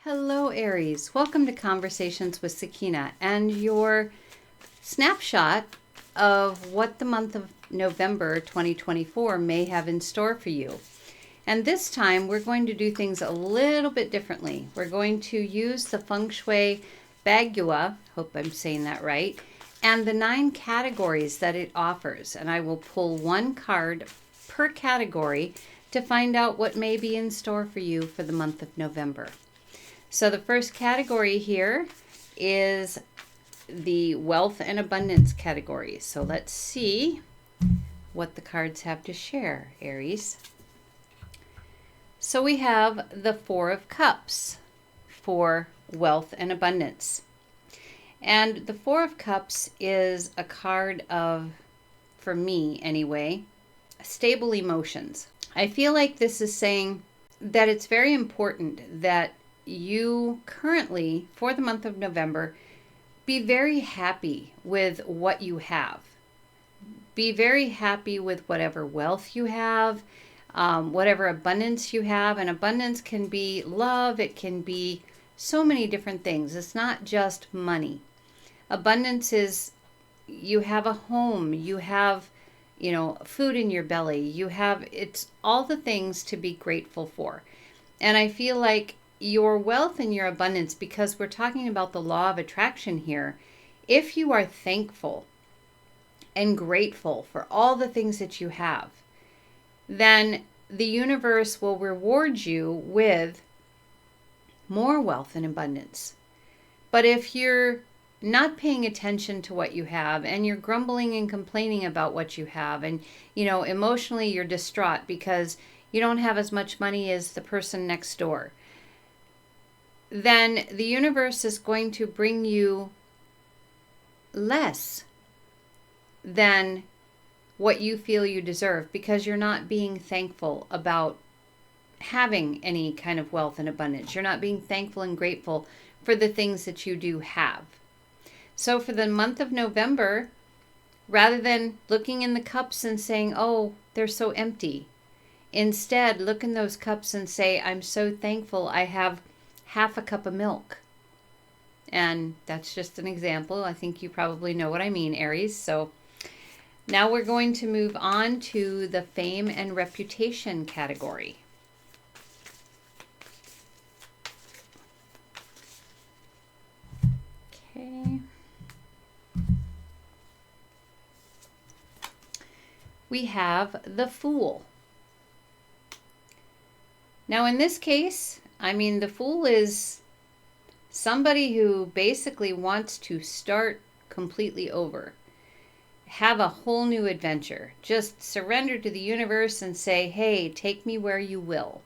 Hello, Aries. Welcome to Conversations with Sakina and your snapshot of what the month of November 2024 may have in store for you. And this time we're going to do things a little bit differently. We're going to use the Feng Shui Bagua, hope I'm saying that right, and the 9 categories that it offers. And I will pull one card per category to find out what may be in store for you for the month of November. So the first category here is the wealth and abundance category. So let's see what the cards have to share, Aries. So we have the 4 of Cups for wealth and abundance. And the 4 of Cups is a card of, for me anyway, stable emotions. I feel like this is saying that it's very important that you currently, for the month of November, be very happy with what you have. Be very happy with whatever wealth you have, whatever abundance you have. And abundance can be love. It can be so many different things. It's not just money. Abundance is you have a home, you have, food in your belly. It's all the things to be grateful for. And I feel like your wealth and your abundance, because we're talking about the law of attraction here, if you are thankful and grateful for all the things that you have, then the universe will reward you with more wealth and abundance. But if you're not paying attention to what you have and you're grumbling and complaining about what you have, and emotionally you're distraught because you don't have as much money as the person next door, then the universe is going to bring you less than what you feel you deserve, because you're not being thankful about having any kind of wealth and abundance. You're not being thankful and grateful for the things that you do have. So for the month of November, rather than looking in the cups and saying, oh, they're so empty, instead look in those cups and say, I'm so thankful I have half a cup of milk. And that's just an example. I think you probably know what I mean, Aries. So now we're going to move on to the fame and reputation category. Okay. We have the Fool. Now in this case, the Fool is somebody who basically wants to start completely over. Have a whole new adventure. Just surrender to the universe and say, hey, take me where you will.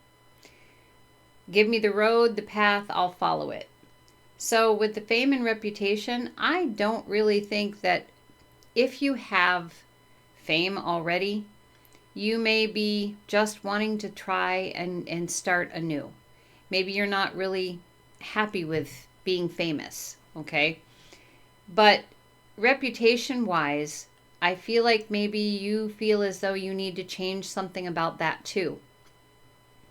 Give me the road, the path, I'll follow it. So with the fame and reputation, I don't really think that if you have fame already, you may be just wanting to try and start anew. Maybe you're not really happy with being famous, okay? But reputation-wise, I feel like maybe you feel as though you need to change something about that too.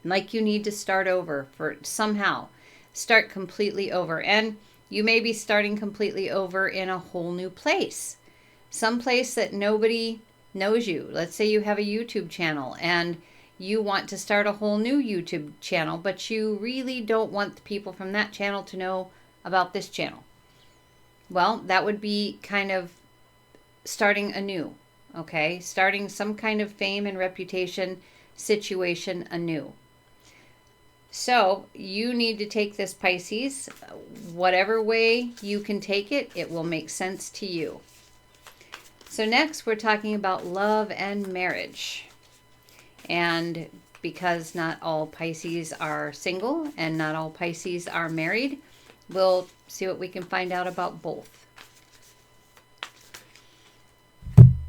Like you need to start over start completely over. And you may be starting completely over in a whole new place. Some place that nobody knows you. Let's say you have a YouTube channel and you want to start a whole new YouTube channel, but you really don't want the people from that channel to know about this channel. Well, that would be kind of starting anew, okay? Starting some kind of fame and reputation situation anew. So you need to take this, Pisces, whatever way you can take it, it will make sense to you. So next we're talking about love and marriage. And because not all Pisces are single and not all Pisces are married, we'll see what we can find out about both.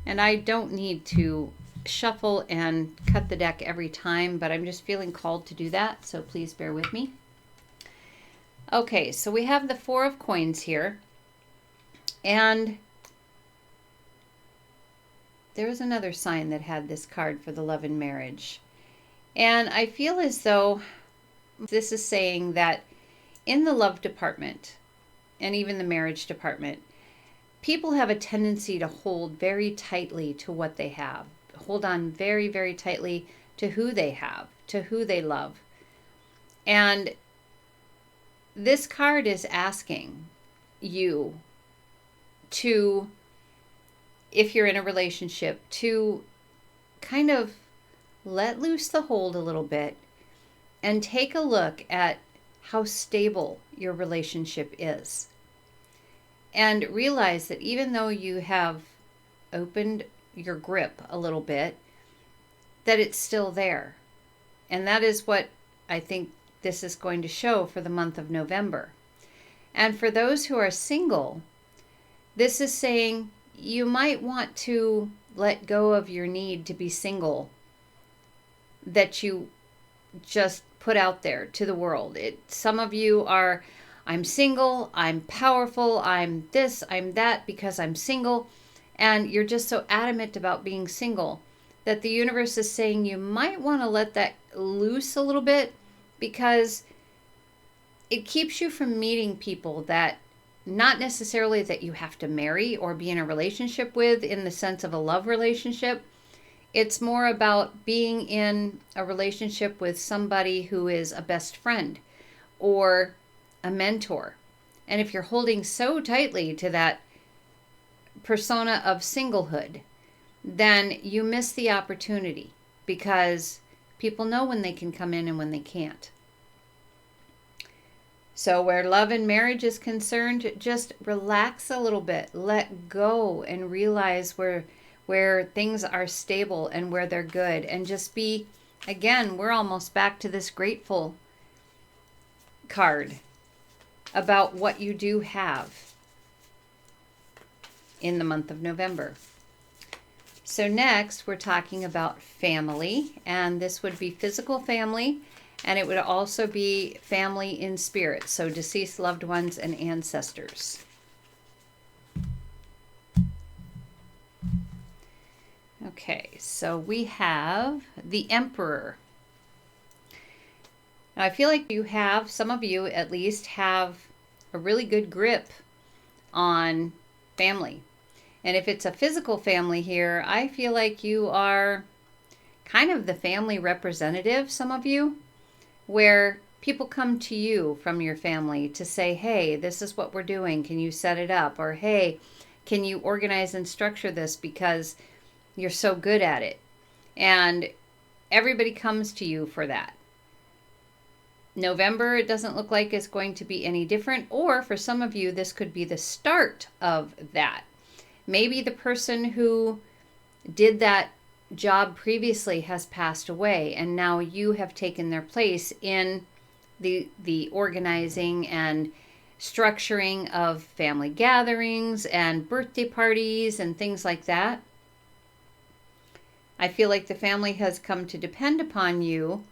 And I don't need to shuffle and cut the deck every time, but I'm just feeling called to do that, so please bear with me. Okay, so we have the 4 of Coins here. And there was another sign that had this card for the love and marriage. And I feel as though this is saying that in the love department and even the marriage department, people have a tendency to hold very tightly to what they have, hold on very, very tightly to who they have, to who they love. And this card is asking you to, if you're in a relationship, to kind of let loose the hold a little bit and take a look at how stable your relationship is. And realize that even though you have opened your grip a little bit, that it's still there. And that is what I think this is going to show for the month of November. And for those who are single, this is saying you might want to let go of your need to be single that you just put out there to the world. Some of you are, I'm single, I'm powerful, I'm this, I'm that because I'm single. And you're just so adamant about being single that the universe is saying you might want to let that loose a little bit, because it keeps you from meeting people that, not necessarily that you have to marry or be in a relationship with in the sense of a love relationship. It's more about being in a relationship with somebody who is a best friend or a mentor. And if you're holding so tightly to that persona of singlehood, then you miss the opportunity, because people know when they can come in and when they can't. So where love and marriage is concerned, just relax a little bit, let go, and realize where things are stable and where they're good. And just be, again, we're almost back to this grateful card about what you do have in the month of November. So next, we're talking about family, and this would be physical family, and it would also be family in spirit, so deceased loved ones and ancestors. Okay, so we have the Emperor. Now, I feel like you have, some of you at least, have a really good grip on family. And if it's a physical family here, I feel like you are kind of the family representative, some of you, where people come to you from your family to say, hey, this is what we're doing. Can you set it up? Or, hey, can you organize and structure this because you're so good at it? And everybody comes to you for that. November, it doesn't look like it's going to be any different. Or for some of you, this could be the start of that. Maybe the person who did that job previously has passed away, and now you have taken their place in the organizing and structuring of family gatherings and birthday parties and things like that. I feel like the family has come to depend upon you,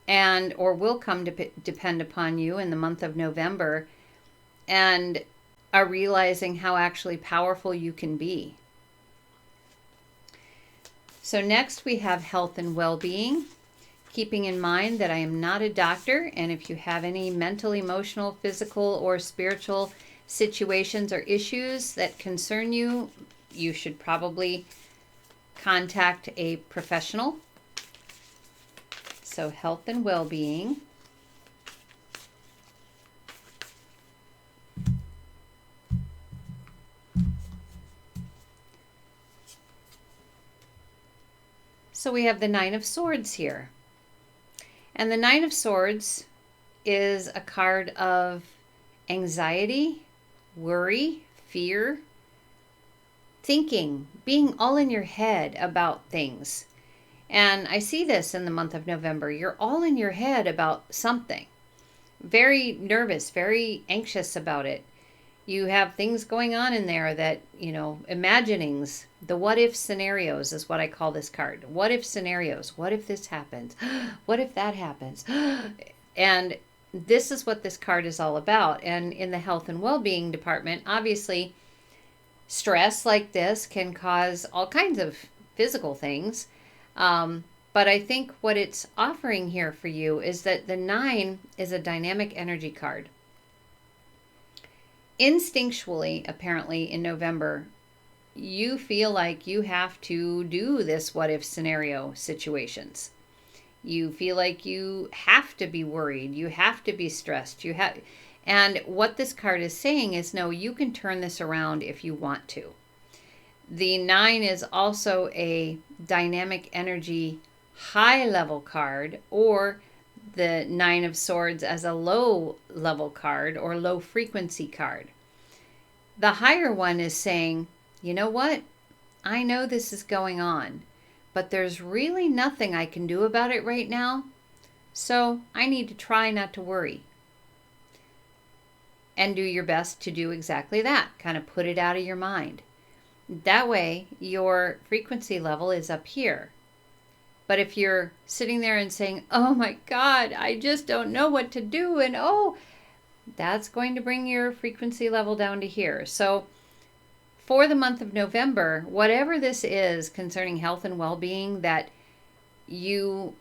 and or will come to depend upon you in the month of November, and are realizing how actually powerful you can be. So next we have health and well-being, keeping in mind that I am not a doctor, and if you have any mental, emotional, physical, or spiritual situations or issues that concern you, you should probably contact a professional. So health and well-being. So we have the Nine of Swords here. And the Nine of Swords is a card of anxiety, worry, fear, thinking, being all in your head about things. And I see this in the month of November. You're all in your head about something. Very nervous, very anxious about it. You have things going on in there that, imaginings, the what if scenarios is what I call this card. What if scenarios? What if this happens? What if that happens? And this is what this card is all about. And in the health and well-being department, obviously, stress like this can cause all kinds of physical things. But But I think what it's offering here for you is that the 9 is a dynamic energy card. Instinctually, apparently, in November, you feel like you have to do this what if scenario situations. You feel like you have to be worried, you have to be stressed, and what this card is saying is no, you can turn this around if you want to. The 9 is also a dynamic energy high level card, or the 9 of Swords as a low level card or low frequency card. The higher one is saying, you know what? I know this is going on, but there's really nothing I can do about it right now. So I need to try not to worry. And do your best to do exactly that. Kind of put it out of your mind. That way, your frequency level is up here. But if you're sitting there and saying, oh my God, I just don't know what to do, and that's going to bring your frequency level down to here. So for the month of November, whatever this is concerning health and well-being that you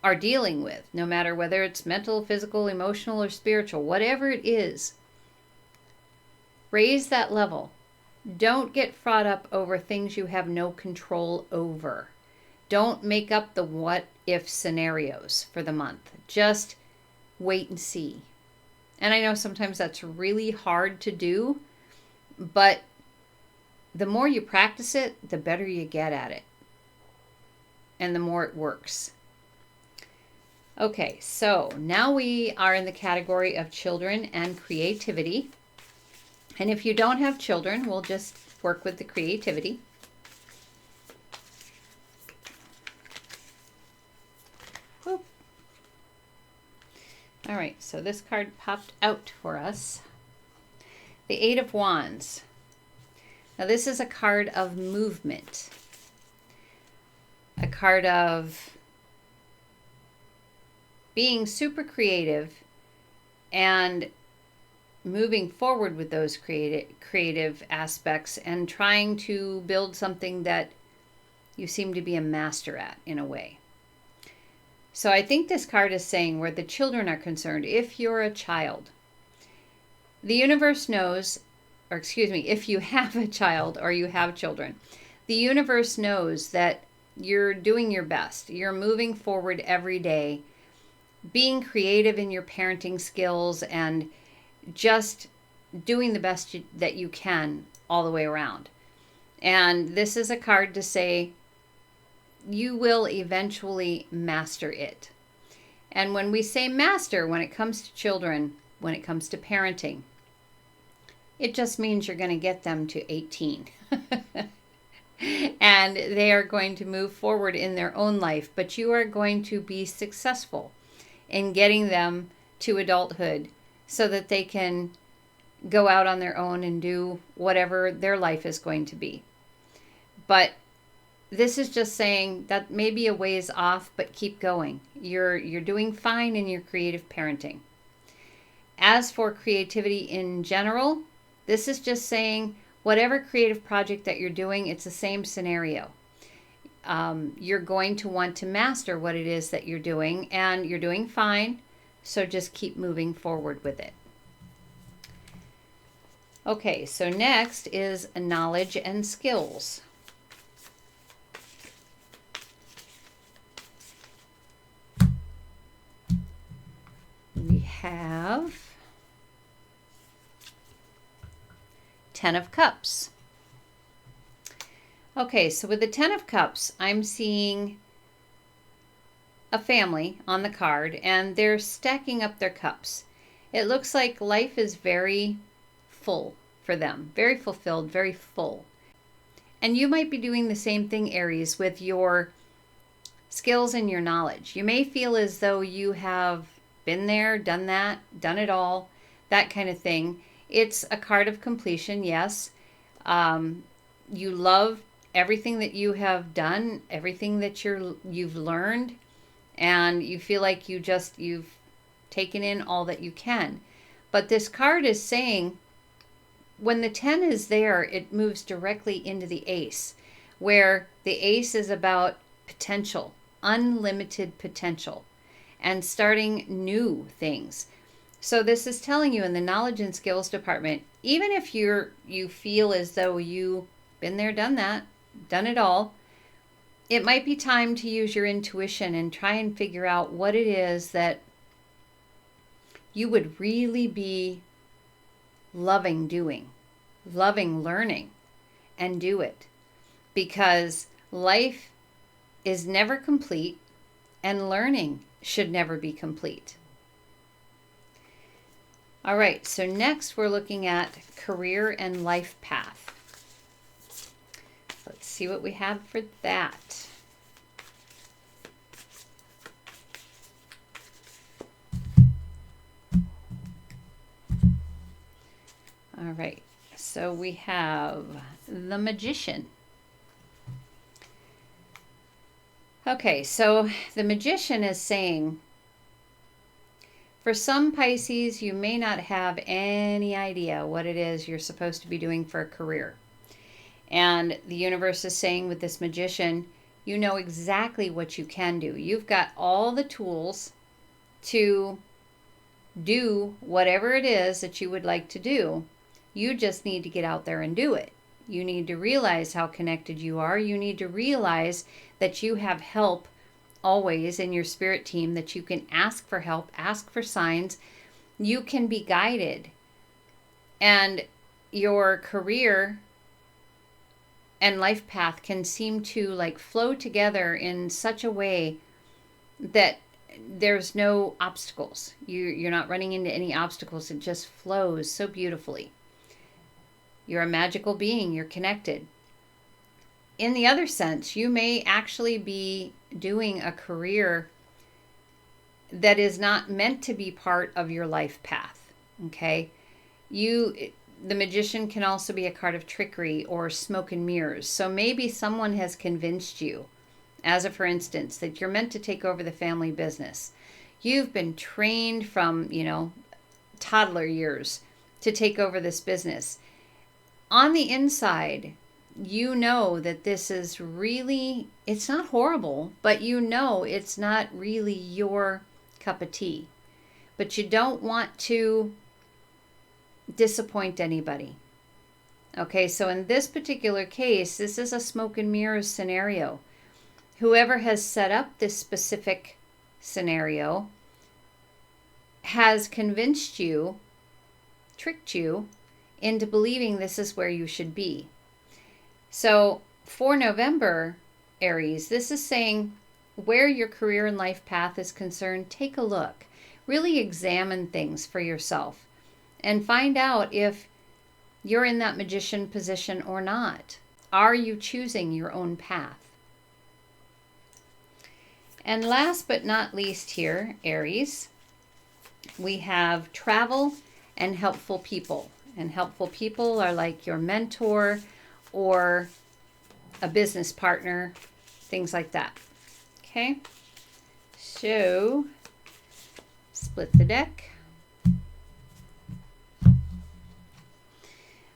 are dealing with, no matter whether it's mental, physical, emotional, or spiritual, whatever it is, raise that level. Don't get fraught up over things you have no control over. Don't make up the what if scenarios for the month. Just wait and see. And I know sometimes that's really hard to do, but the more you practice it, the better you get at it. And the more it works. Okay, so now we are in the category of children and creativity. And if you don't have children, we'll just work with the creativity. Whoop. All right, so this card popped out for us. The 8 of Wands. Now this is a card of movement. A card of being super creative and moving forward with those creative aspects and trying to build something that you seem to be a master at in a way. So I think this card is saying where the children are concerned, if you're a child, the universe knows, or excuse me, if you have a child or you have children, the universe knows that you're doing your best. You're moving forward every day, being creative in your parenting skills and just doing the best that you can all the way around. And this is a card to say you will eventually master it. And when we say master, when it comes to children, when it comes to parenting, it just means you're going to get them to 18. And they are going to move forward in their own life, but you are going to be successful in getting them to adulthood so that they can go out on their own and do whatever their life is going to be. But this is just saying that maybe a ways off, but keep going. You're doing fine in your creative parenting. As for creativity in general, this is just saying whatever creative project that you're doing, it's the same scenario. You're going to want to master what it is that you're doing, and you're doing fine, so just keep moving forward with it. Okay, so next is knowledge and skills. We have 10 of Cups. Okay, so with the 10 of Cups, I'm seeing a family on the card, and they're stacking up their cups. It looks like life is very full for them, very fulfilled, very full. And you might be doing the same thing, Aries, with your skills and your knowledge. You may feel as though you have been there, done that, done it all, that kind of thing. It's a card of completion, yes. You love everything that you have done, everything that you've learned, and you feel like you've taken in all that you can. But this card is saying when the 10 is there, it moves directly into the ace, where the ace is about potential, unlimited potential and starting new things. So this is telling you in the knowledge and skills department, even if you feel as though you've been there, done that, done it all, it might be time to use your intuition and try and figure out what it is that you would really be loving doing, loving learning, and do it. Because life is never complete and learning should never be complete. All right, so next we're looking at career and life path. Let's see what we have for that. All right, so we have the Magician. Okay, so the Magician is saying, for some Pisces, you may not have any idea what it is you're supposed to be doing for a career. And the universe is saying with this Magician, you know exactly what you can do. You've got all the tools to do whatever it is that you would like to do. You just need to get out there and do it. You need to realize how connected you are. You need to realize that you have help always in your spirit team, that you can ask for help, ask for signs. You can be guided. And your career and life path can seem to like flow together in such a way that there's no obstacles. You're not running into any obstacles. It just flows so beautifully. You're a magical being. You're connected. In the other sense, you may actually be doing a career that is not meant to be part of your life path. Okay? The Magician can also be a card of trickery or smoke and mirrors. So maybe someone has convinced you, as a for instance, that you're meant to take over the family business. You've been trained from, toddler years to take over this business. On the inside, you know that this is really, it's not horrible, but it's not really your cup of tea. But you don't want to disappoint anybody. Okay, so in this particular case, this is a smoke and mirrors scenario. Whoever has set up this specific scenario has convinced you, tricked you into believing this is where you should be. So for November, Aries, this is saying where your career and life path is concerned, take a look. Really examine things for yourself and find out if you're in that Magician position or not. Are you choosing your own path? And last but not least here, Aries, we have travel and helpful people. And helpful people are like your mentor or a business partner, things like that. Okay, so split the deck.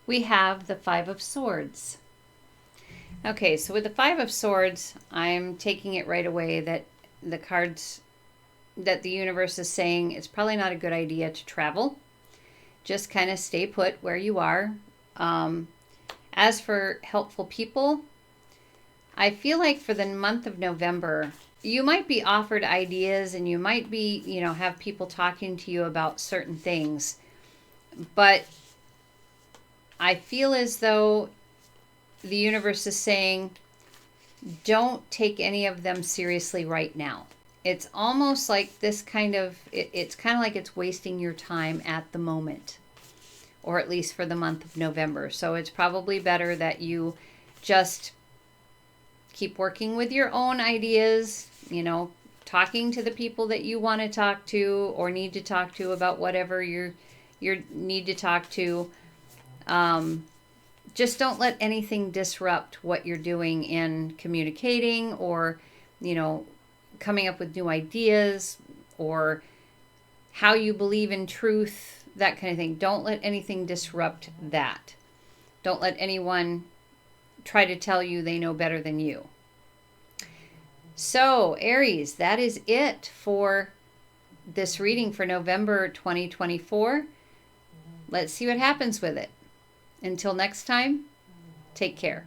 We have the Five of Swords. Okay, so with the Five of Swords, I'm taking it right away that the cards that the universe is saying it's probably not a good idea to travel. Just kind of stay put where you are. As for helpful people, I feel like for the month of November, you might be offered ideas and you might be, have people talking to you about certain things. But I feel as though the universe is saying, don't take any of them seriously right now. It's almost like this it's kind of like it's wasting your time at the moment, or at least for the month of November. So it's probably better that you just keep working with your own ideas, talking to the people that you want to talk to or need to talk to about whatever you need to talk to. Just don't let anything disrupt what you're doing in communicating or, coming up with new ideas or how you believe in truth, that kind of thing. Don't let anything disrupt that. Don't let anyone try to tell you they know better than you. So, Aries, that is it for this reading for November 2024. Let's see what happens with it. Until next time, take care.